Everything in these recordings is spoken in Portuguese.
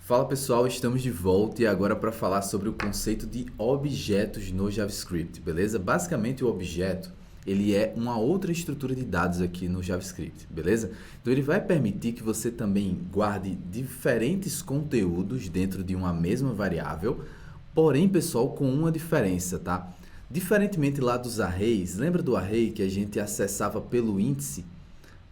Fala pessoal, estamos de volta e agora para falar sobre o conceito de objetos no JavaScript, beleza? Basicamente o objeto, ele é uma outra estrutura de dados aqui no JavaScript, beleza? Então ele vai permitir que você também guarde diferentes conteúdos dentro de uma mesma variável, porém pessoal, com uma diferença, tá? Diferentemente lá dos arrays, lembra do array que a gente acessava pelo índice?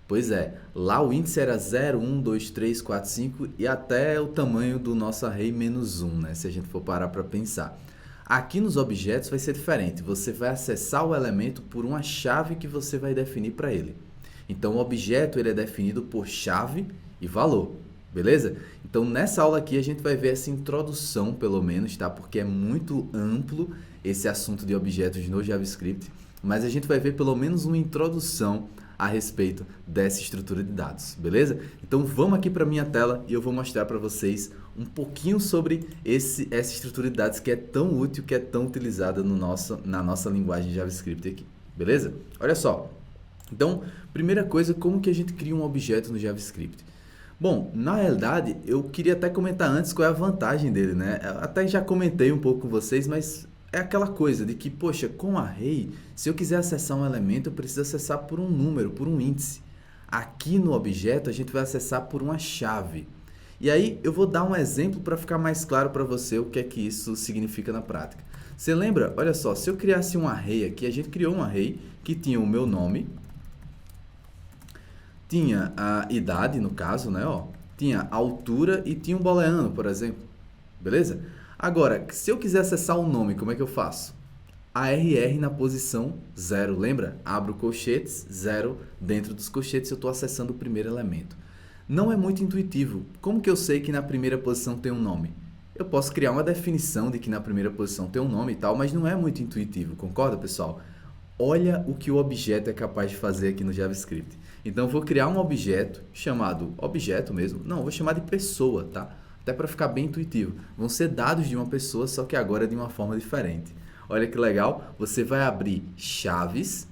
Pois é, lá o índice era 0, 1, 2, 3, 4, 5 e até o tamanho do nosso array menos 1, né? Se a gente for parar para pensar. Aqui nos objetos vai ser diferente, você vai acessar o elemento por uma chave que você vai definir para ele. Então o objeto ele é definido por chave e valor, beleza? Então nessa aula aqui a gente vai ver essa introdução pelo menos, tá? Porque é muito amplo esse assunto de objetos no JavaScript, mas a gente vai ver pelo menos uma introdução a respeito dessa estrutura de dados, beleza? Então vamos aqui para minha tela e eu vou mostrar para vocês um pouquinho sobre essa estrutura de dados que é tão útil, que é tão utilizada na nossa linguagem JavaScript aqui, beleza? Olha só, então, primeira coisa, como que a gente cria um objeto no JavaScript? Bom, na realidade, eu queria até comentar antes qual é a vantagem dele, né? Eu até já comentei um pouco com vocês, mas é aquela coisa de que, poxa, com array, se eu quiser acessar um elemento, eu preciso acessar por um número, por um índice. Aqui no objeto, a gente vai acessar por uma chave. E aí, eu vou dar um exemplo para ficar mais claro para você o que é que isso significa na prática. Você lembra? Olha só, se eu criasse um array aqui, a gente criou um array que tinha o meu nome, tinha a idade, no caso, né? Ó, tinha a altura e tinha um booleano, por exemplo. Beleza? Agora, se eu quiser acessar o nome, como é que eu faço? ARR na posição 0, lembra? Abro colchetes, 0, dentro dos colchetes eu estou acessando o primeiro elemento. Não é muito intuitivo. Como que eu sei que na primeira posição tem um nome? Eu posso criar uma definição de que na primeira posição tem um nome e tal, mas não é muito intuitivo, concorda, pessoal? Olha o que o objeto é capaz de fazer aqui no JavaScript. Então, eu vou criar um objeto chamado objeto mesmo. Não, eu vou chamar de pessoa, tá? Até para ficar bem intuitivo. Vão ser dados de uma pessoa, só que agora de uma forma diferente. Olha que legal. Você vai abrir chaves.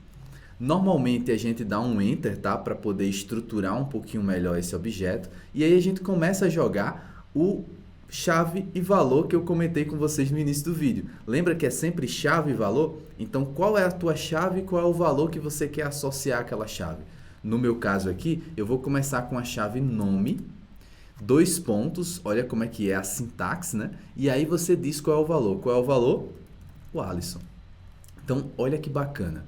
Normalmente, a gente dá um Enter, tá? Para poder estruturar um pouquinho melhor esse objeto. E aí, a gente começa a jogar o chave e valor que eu comentei com vocês no início do vídeo. Lembra que é sempre chave e valor? Então, qual é a tua chave e qual é o valor que você quer associar àquela chave? No meu caso aqui, eu vou começar com a chave nome, dois pontos, olha como é que é a sintaxe, né? E aí você diz qual é o valor. Qual é o valor? O Alisson. Então, olha que bacana.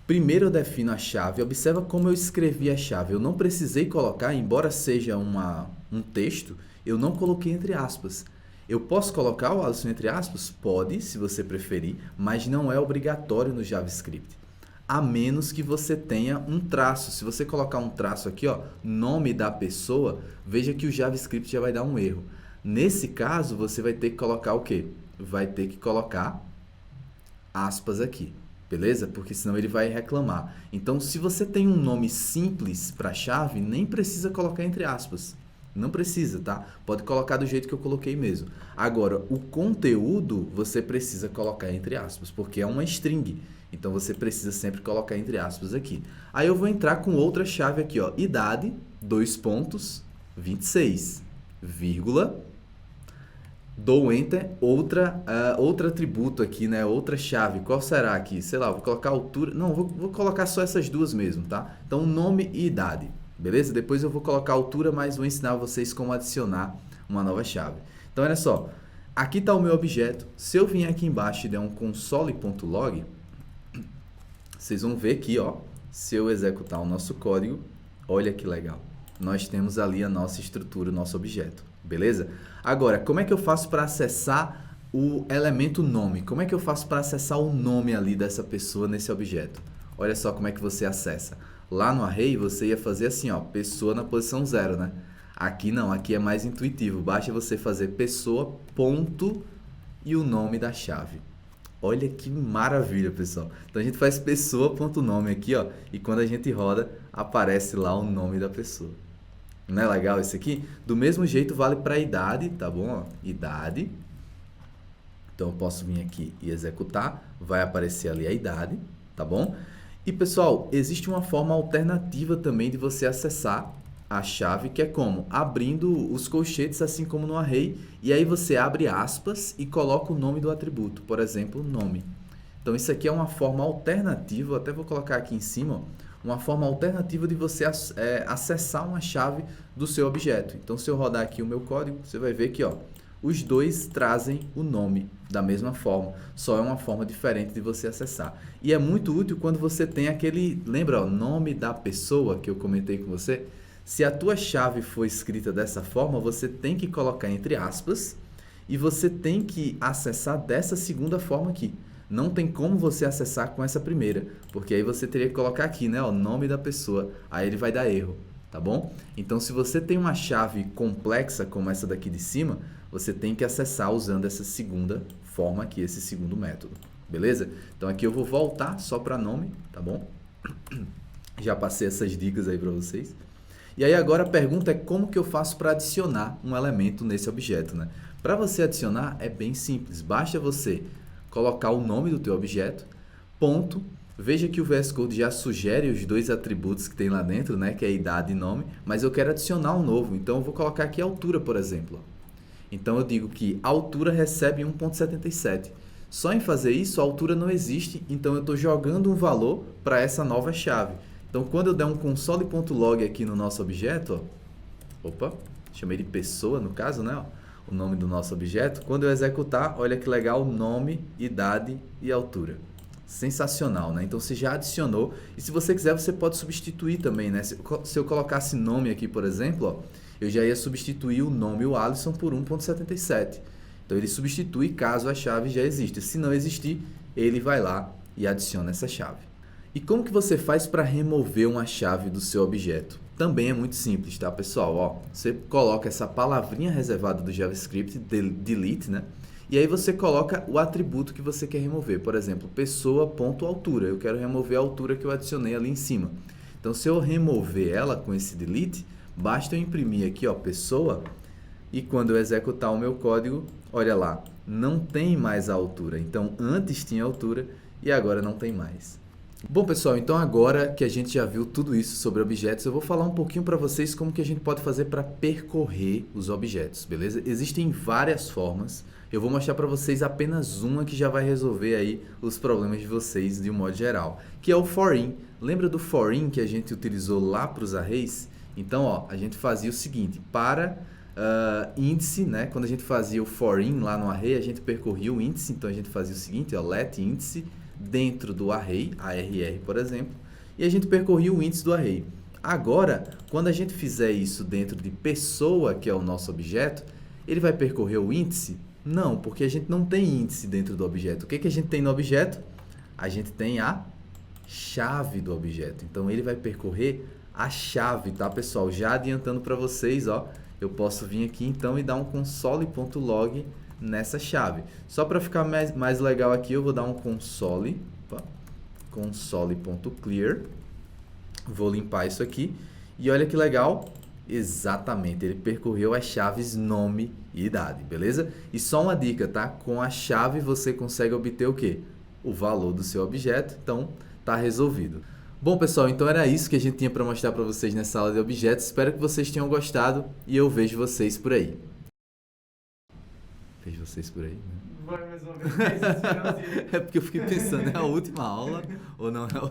Primeiro eu defino a chave, observa como eu escrevi a chave. Eu não precisei colocar, embora seja um texto, eu não coloquei entre aspas. Eu posso colocar o Alisson entre aspas? Pode, se você preferir, mas não é obrigatório no JavaScript. A menos que você tenha um traço. Se você colocar um traço aqui, ó, nome da pessoa, veja que o JavaScript já vai dar um erro. Nesse caso, você vai ter que colocar o quê? Vai ter que colocar aspas aqui, beleza? Porque senão ele vai reclamar. Então, se você tem um nome simples para a chave, nem precisa colocar entre aspas. Não precisa, tá? Pode colocar do jeito que eu coloquei mesmo. Agora, o conteúdo você precisa colocar entre aspas, porque é uma string. Então, você precisa sempre colocar entre aspas aqui. Aí eu vou entrar com outra chave aqui, ó. Idade, 2 pontos, 26, vírgula. Dou Enter, outro atributo aqui, né? Outra chave. Qual será aqui? Sei lá, vou colocar altura. Não, vou colocar só essas duas mesmo, tá? Então, nome e idade. Beleza? Depois eu vou colocar altura, mas vou ensinar vocês como adicionar uma nova chave. Então, olha só. Aqui está o meu objeto. Se eu vier aqui embaixo e der um console.log, vocês vão ver aqui, ó. Se eu executar o nosso código, olha que legal. Nós temos ali a nossa estrutura, o nosso objeto. Beleza? Agora, como é que eu faço para acessar o elemento nome? Como é que eu faço para acessar o nome ali dessa pessoa nesse objeto? Olha só como é que você acessa. Lá no array, você ia fazer assim, ó, pessoa na posição 0, né? Aqui não, aqui é mais intuitivo. Basta você fazer pessoa, ponto e o nome da chave. Olha que maravilha, pessoal. Então, a gente faz pessoa.nome aqui, ó, e quando a gente roda, aparece lá o nome da pessoa. Não é legal isso aqui? Do mesmo jeito vale para a idade, tá bom? Ó, idade. Então, eu posso vir aqui e executar. Vai aparecer ali a idade, tá bom? E, pessoal, existe uma forma alternativa também de você acessar a chave, que é como? Abrindo os colchetes, assim como no array, e aí você abre aspas e coloca o nome do atributo, por exemplo, nome. Então, isso aqui é uma forma alternativa, eu até vou colocar aqui em cima, ó, uma forma alternativa de você acessar uma chave do seu objeto. Então, se eu rodar aqui o meu código, você vai ver que ó, os dois trazem o nome da mesma forma, só é uma forma diferente de você acessar. E é muito útil quando você tem aquele, lembra, o nome da pessoa que eu comentei com você? Se a tua chave for escrita dessa forma, você tem que colocar entre aspas e você tem que acessar dessa segunda forma aqui. Não tem como você acessar com essa primeira, porque aí você teria que colocar aqui, né, o nome da pessoa, aí ele vai dar erro, tá bom? Então, se você tem uma chave complexa como essa daqui de cima, você tem que acessar usando essa segunda forma aqui, esse segundo método, beleza? Então, aqui eu vou voltar só para nome, tá bom? Já passei essas dicas aí para vocês. E aí agora a pergunta é como que eu faço para adicionar um elemento nesse objeto, né? Para você adicionar é bem simples, basta você colocar o nome do teu objeto, ponto. Veja que o VS Code já sugere os dois atributos que tem lá dentro, né? Que é idade e nome, mas eu quero adicionar um novo, então eu vou colocar aqui altura, por exemplo. Então eu digo que a altura recebe 1.77. Só em fazer isso, a altura não existe, então eu estou jogando um valor para essa nova chave. Então quando eu der um console.log aqui no nosso objeto, ó, opa, chamei de pessoa no caso, né? Ó, o nome do nosso objeto. Quando eu executar, olha que legal, nome, idade e altura. Sensacional, né? Então você já adicionou. E se você quiser, você pode substituir também, né? Se eu colocasse nome aqui, por exemplo, ó, eu já ia substituir o nome, o Alisson, por 1.77. Então ele substitui caso a chave já exista. Se não existir, ele vai lá e adiciona essa chave. E como que você faz para remover uma chave do seu objeto? Também é muito simples, tá, pessoal? Ó, você coloca essa palavrinha reservada do JavaScript, delete, né? E aí você coloca o atributo que você quer remover. Por exemplo, pessoa.altura. Eu quero remover a altura que eu adicionei ali em cima. Então, se eu remover ela com esse delete, basta eu imprimir aqui, ó, pessoa, e quando eu executar o meu código, olha lá, não tem mais a altura. Então, antes tinha altura e agora não tem mais. Bom, pessoal, então agora que a gente já viu tudo isso sobre objetos, eu vou falar um pouquinho para vocês como que a gente pode fazer para percorrer os objetos, beleza? Existem várias formas, eu vou mostrar para vocês apenas uma que já vai resolver aí os problemas de vocês de um modo geral, que é o for-in. Lembra do for-in que a gente utilizou lá para os arrays? Então, ó, a gente fazia o seguinte, para índice, né? Quando a gente fazia o for-in lá no array, a gente percorria o índice, então a gente fazia o seguinte, ó, let índice dentro do array, arr, por exemplo, e a gente percorria o índice do array. Agora, quando a gente fizer isso dentro de pessoa, que é o nosso objeto, ele vai percorrer o índice? Não, porque a gente não tem índice dentro do objeto. O que que a gente tem no objeto? A gente tem a chave do objeto. Então, ele vai percorrer a chave, tá, pessoal? Já adiantando para vocês, ó, eu posso vir aqui então e dar um console.log nessa chave. Só para ficar mais legal aqui, eu vou dar um console.clear. Vou limpar isso aqui. E olha que legal, exatamente, ele percorreu as chaves nome e idade, beleza? E só uma dica, tá? Com a chave você consegue obter o quê? O valor do seu objeto, então tá resolvido. Bom, pessoal, então era isso que a gente tinha para mostrar para vocês nessa aula de objetos. Espero que vocês tenham gostado e eu vejo vocês por aí. Vejo vocês por aí, né? Vai mais uma vez. É porque eu fiquei pensando, é a última aula ou não é a